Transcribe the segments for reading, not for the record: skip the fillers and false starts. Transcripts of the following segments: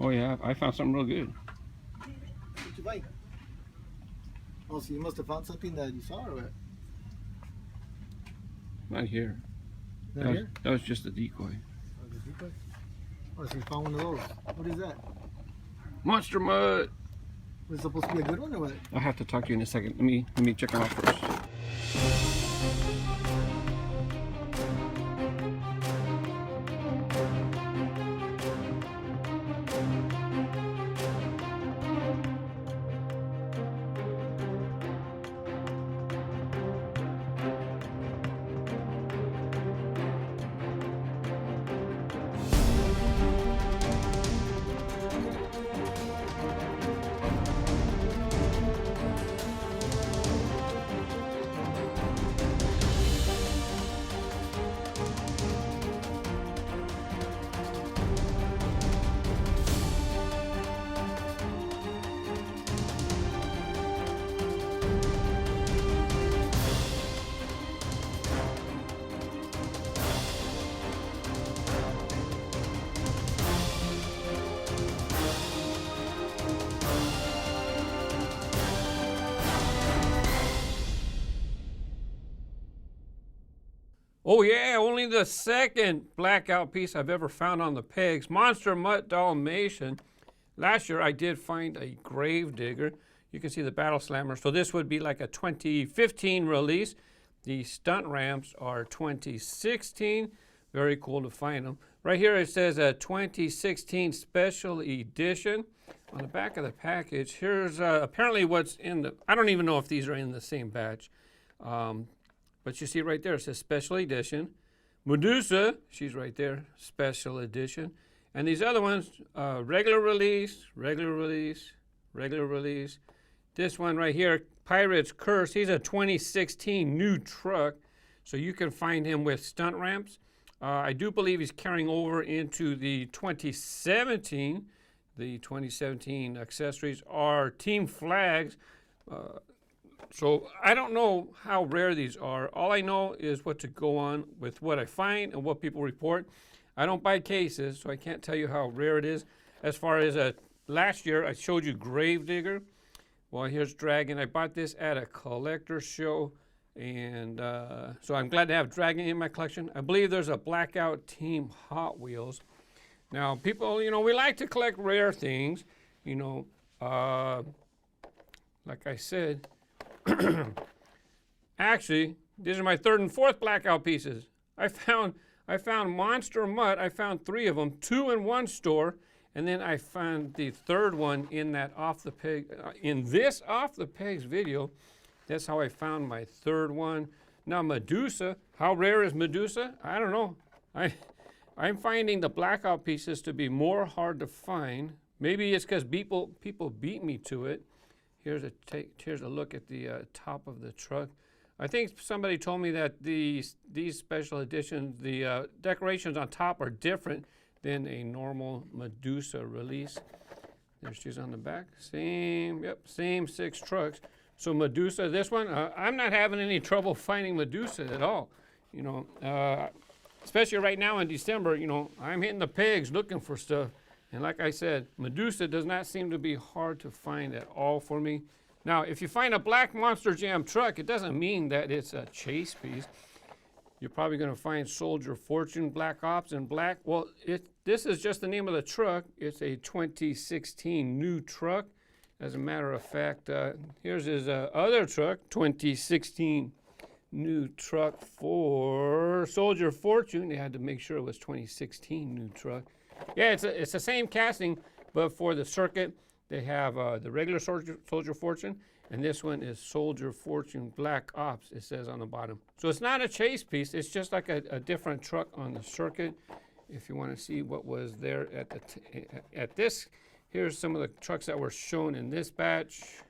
Oh yeah, I found something real good. What'd you find? Oh, so you must have found something that you saw or what? Not here. Not here? That was just a decoy. Oh, the decoy? Oh, so you found one of those. What is that? Monster Mutt! Was it supposed to be a good one or what? I'll have to talk to you in a second. Let me check it out first. Oh yeah, only the second Blackout piece I've ever found on the pegs. Monster Mutt Dalmatian. Last year I did find a grave digger. You can see the Battle Slammer. So this would be like a 2015 release. The Stunt Ramps are 2016. Very cool to find them. Right here it says a 2016 special edition. On the back of the package, here's apparently what's in the, I don't even know if these are in the same batch. But you see right there, it says special edition. Madusa, she's right there, special edition. And these other ones, regular release, regular release, regular release. This one right here, Pirate's Curse, he's a 2016 new truck. So you can find him with Stunt Ramps. I do believe he's carrying over into the 2017. The 2017 accessories are team flags. So I don't know how rare these are. All I know is what to go on with what I find and what people report. I don't buy cases, so I can't tell you how rare it is. As far as last year, I showed you Gravedigger. Well, here's Dragon. I bought this at a collector show, and so I'm glad to have Dragon in my collection. I believe there's a Blackout Team Hot Wheels. Now, people, you know, we like to collect rare things. You know, like I said, actually, these are my third and fourth Blackout pieces. I found Monster Mutt. I found 3 of them, 2 in one store, and then I found the third one in that off the peg, in this off the pegs video. That's how I found my third one. Now Madusa, how rare is Madusa? I don't know. I'm finding the Blackout pieces to be more hard to find. Maybe it's because people beat me to it. Here's a look at the top of the truck. I think somebody told me that these special editions, the decorations on top are different than a normal Madusa release. There she's on the back. Same 6 trucks. So Madusa, this one, I'm not having any trouble finding Madusa at all. You know, especially right now in December, you know, I'm hitting the pegs looking for stuff. And like I said, Madusa does not seem to be hard to find at all for me. Now, if you find a black Monster Jam truck, it doesn't mean that it's a chase piece. You're probably going to find Soldier Fortune, Black Ops, and Black. Well, this is just the name of the truck. It's a 2016 new truck. As a matter of fact, here's his other truck, 2016 new truck for Soldier Fortune. They had to make sure it was 2016 new truck. Yeah, it's the same casting, but for the circuit, they have the regular Soldier Fortune, and this one is Soldier Fortune Black Ops, it says on the bottom. So it's not a chase piece, it's just like a different truck on the circuit. If you want to see what was there at this, here's some of the trucks that were shown in this batch,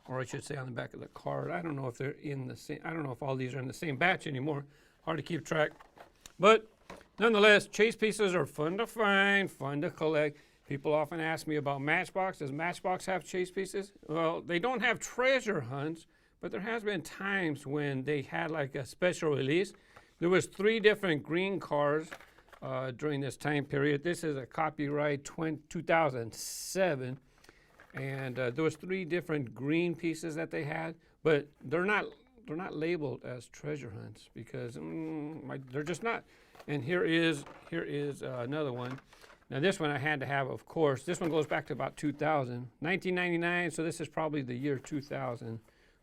or I should say on the back of the card. I don't know if they're in the same, I don't know if all these are in the same batch anymore. Hard to keep track. But nonetheless, chase pieces are fun to find, fun to collect. People often ask me about Matchbox. Does Matchbox have chase pieces? Well, they don't have treasure hunts, but there has been times when they had like a special release. There was 3 different green cars during this time period. This is a copyright 2007, and there was 3 different green pieces that they had, but they're not labeled as treasure hunts because they're just not. And here is another one. Now this one I had to have, of course. This one goes back to about 2000, 1999. So this is probably the year 2000,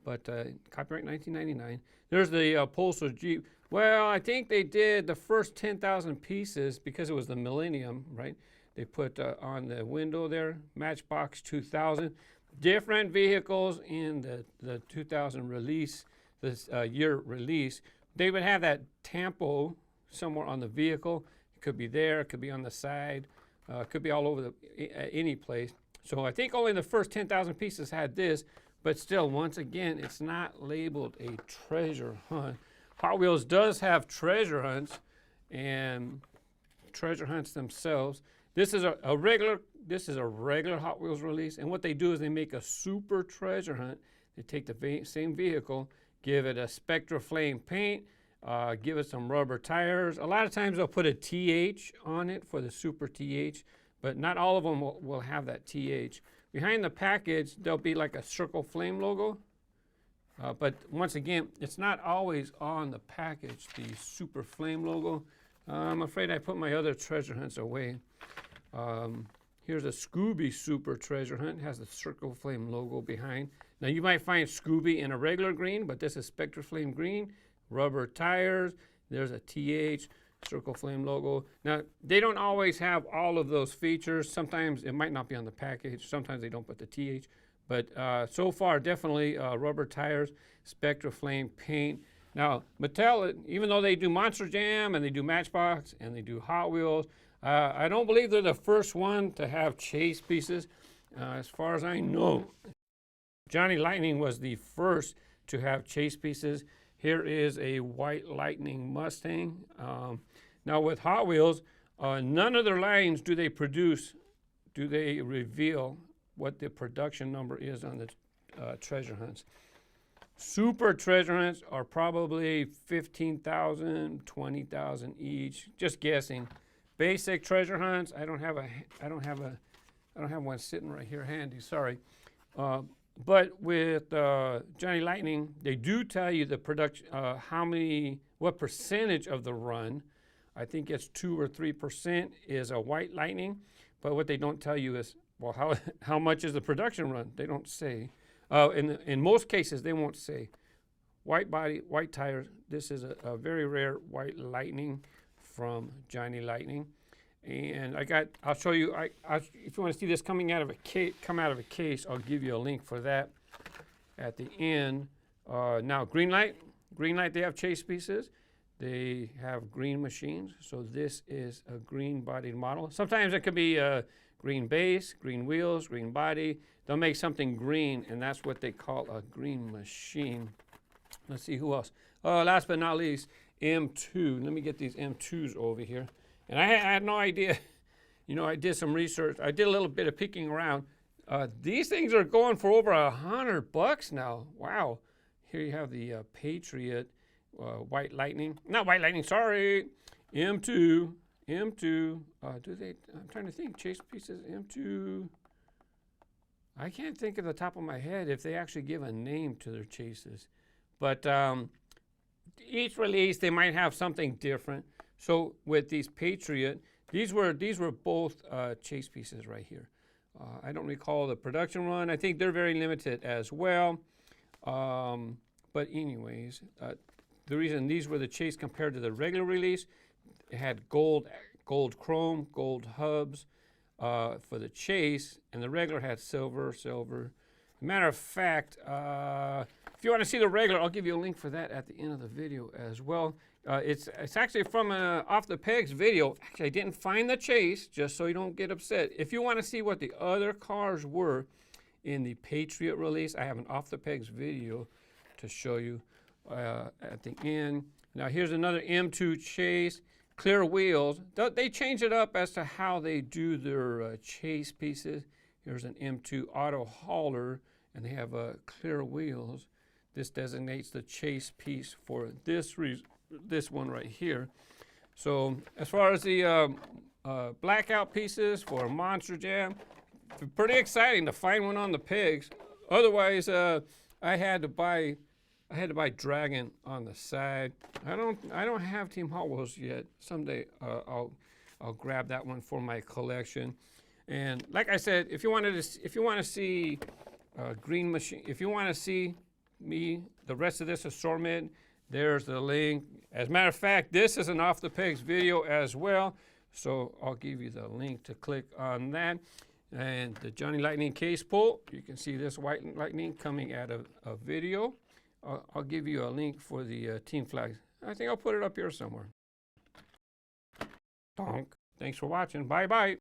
but copyright 1999. There's the Pulsar Jeep. Well, I think they did the first 10,000 pieces because it was the millennium, right? They put on the window there, Matchbox 2000. Different vehicles in the 2000 release, this year release. They would have that tampo somewhere on the vehicle. It could be there, it could be on the side, it could be all over any place. So I think only the first 10,000 pieces had this, but still, once again, it's not labeled a treasure hunt. Hot Wheels does have treasure hunts and treasure hunts themselves. This is a regular Hot Wheels release, and what they do is they make a super treasure hunt. They take the same vehicle, give it a Spectra Flame paint, give it some rubber tires. A lot of times they'll put a TH on it for the Super TH, but not all of them will have that TH. Behind the package, there'll be like a Circle Flame logo. But once again, it's not always on the package, the Super Flame logo. I'm afraid I put my other treasure hunts away. Here's a Scooby Super Treasure Hunt. It has the Circle Flame logo behind. Now you might find Scooby in a regular green, but this is Spectra Flame green. Rubber tires. There's a TH, Circle Flame logo. Now, they don't always have all of those features. Sometimes it might not be on the package. Sometimes they don't put the TH. But so far, definitely rubber tires, Spectra Flame paint. Now, Mattel, even though they do Monster Jam and they do Matchbox and they do Hot Wheels, I don't believe they're the first one to have chase pieces. As far as I know, Johnny Lightning was the first to have chase pieces. Here is a White Lightning Mustang. Now with Hot Wheels, none of their lines do they reveal what the production number is on the treasure hunts. Super treasure hunts are probably 15,000, 20,000 each, just guessing. Basic treasure hunts, I don't have one sitting right here handy, sorry. But with Johnny Lightning, they do tell you the production, what percentage of the run. I think it's 2 or 3% is a White Lightning. But what they don't tell you is, well, how much is the production run? They don't say. In most cases, they won't say. White body, white tires. This is a very rare White Lightning from Johnny Lightning. And I'll show you, if you want to see this come out of a case, I'll give you a link for that at the end. Now, green light, they have chase pieces. They have green machines. So this is a green bodied model. Sometimes it could be a green base, green wheels, green body. They'll make something green, and that's what they call a green machine. Let's see who else. Last but not least, M2. Let me get these M2s over here. And I had no idea. You know, I did some research. I did a little bit of peeking around. These things are going for over $100 now. Wow. Here you have the Patriot White Lightning. Not White Lightning, sorry. M2. I'm trying to think. Chase pieces, M2. I can't think of the top of my head if they actually give a name to their chases. But each release, they might have something different. So with these Patriot, these were both chase pieces right here. I don't recall the production run. I think they're very limited as well. But anyways, the reason these were the chase compared to the regular release, it had gold chrome, gold hubs for the chase, and the regular had silver. Matter of fact, if you want to see the regular, I'll give you a link for that at the end of the video as well. It's actually from an Off the Pegs video. Actually, I didn't find the chase, just so you don't get upset. If you want to see what the other cars were in the Patriot release, I have an Off the Pegs video to show you at the end. Now here's another M2 chase. Clear wheels. They change it up as to how they do their chase pieces. Here's an M2 auto hauler, and they have clear wheels. This designates the chase piece for this one right here. So as far as the Blackout pieces for Monster Jam, pretty exciting to find one on the pigs. Otherwise, I had to buy Dragon on the side. I don't have Team Hot Wheels yet. Someday I'll grab that one for my collection. And like I said, if you want to see Green Machine, if you want to see the rest of this assortment, there's the link. As a matter of fact, this is an Off the Pegs video as well, so I'll give you the link to click on that. And the Johnny Lightning case pull, you can see this White Lightning coming out of a video. I'll give you a link for the team flags. I think I'll put it up here somewhere. Donk. Thanks for watching. Bye-bye.